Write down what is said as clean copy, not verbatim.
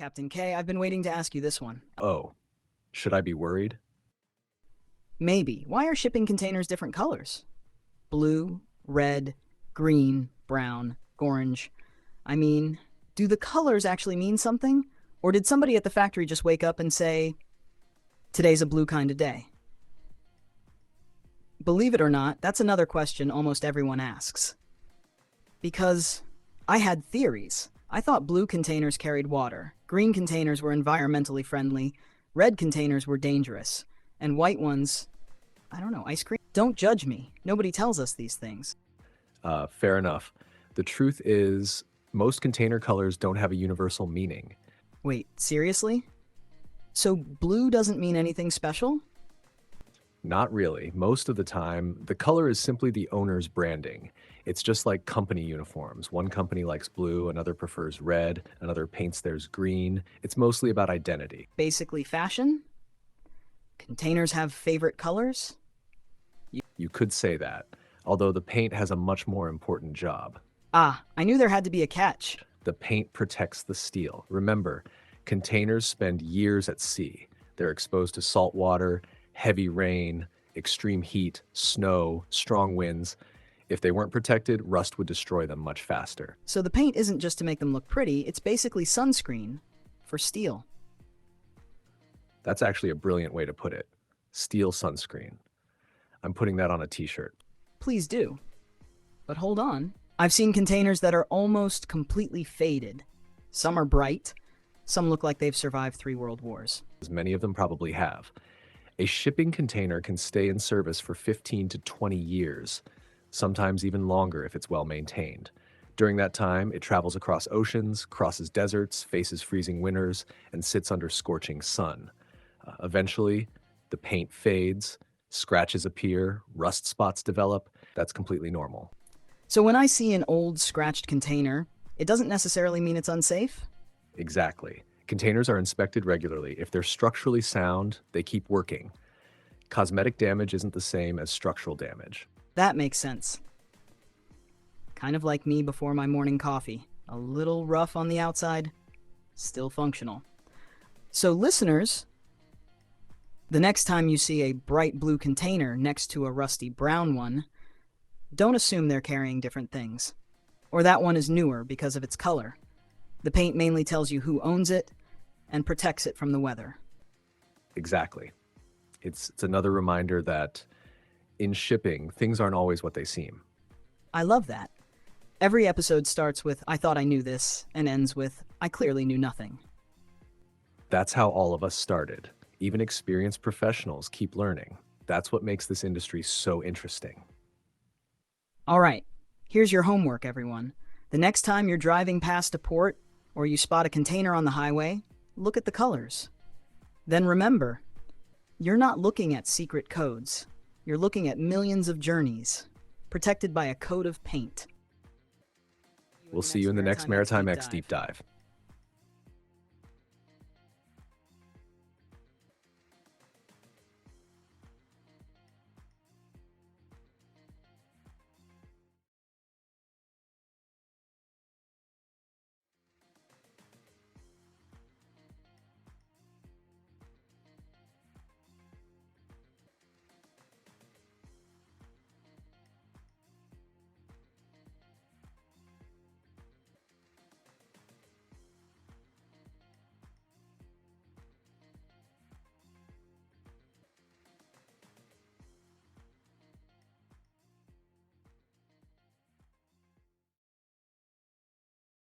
Captain K, I've been waiting to ask you this one. Oh, should I be worried? Maybe. Why are shipping containers different colors? Blue, red, green, brown, orange. I mean, do the colors actually mean something? Or did somebody at the factory just wake up and say, today's a blue kind of day? Believe it or not, that's another question almost everyone asks. Because I had theories. I thought blue containers carried water, green containers were environmentally friendly, red containers were dangerous, and white ones, I don't know, ice cream? Don't judge me. Nobody tells us these things. Fair enough. The truth is, most container colors don't have a universal meaning. Wait, seriously? So blue doesn't mean anything special? Not really. Most of the time, the color is simply the owner's branding. It's just like company uniforms. One company likes blue, another prefers red, another paints theirs green. It's mostly about identity. Basically fashion? Containers have favorite colors? You could say that, although the paint has a much more important job. Ah, I knew there had to be a catch. The paint protects the steel. Remember, containers spend years at sea. They're exposed to salt water, heavy rain, extreme heat, snow, strong winds. If they weren't protected, rust would destroy them much faster. So the paint isn't just to make them look pretty, it's basically sunscreen for steel. That's actually a brilliant way to put it. Steel sunscreen. I'm putting that on a t-shirt. Please do. But hold on. I've seen containers that are almost completely faded. Some are bright, some look like they've survived 3 world wars. As many of them probably have. A shipping container can stay in service for 15 to 20 years, sometimes even longer if it's well maintained. During that time, it travels across oceans, crosses deserts, faces freezing winters, and sits under scorching sun. Eventually, the paint fades, scratches appear, rust spots develop. That's completely normal. So when I see an old, scratched container, it doesn't necessarily mean it's unsafe? Exactly. Containers are inspected regularly. If they're structurally sound, they keep working. Cosmetic damage isn't the same as structural damage. That makes sense. Kind of like me before my morning coffee. A little rough on the outside, still functional. So listeners, the next time you see a bright blue container next to a rusty brown one, don't assume they're carrying different things. Or that one is newer because of its color. The paint mainly tells you who owns it and protects it from the weather. Exactly. It's another reminder that in shipping, things aren't always what they seem. I love that. Every episode starts with, I thought I knew this, and ends with, I clearly knew nothing. That's how all of us started. Even experienced professionals keep learning. That's what makes this industry so interesting. All right, here's your homework, everyone. The next time you're driving past a port or you spot a container on the highway, look at the colors. Then remember, you're not looking at secret codes. You're looking at millions of journeys, protected by a coat of paint. We'll see you in the next MaritimeX Deep Dive.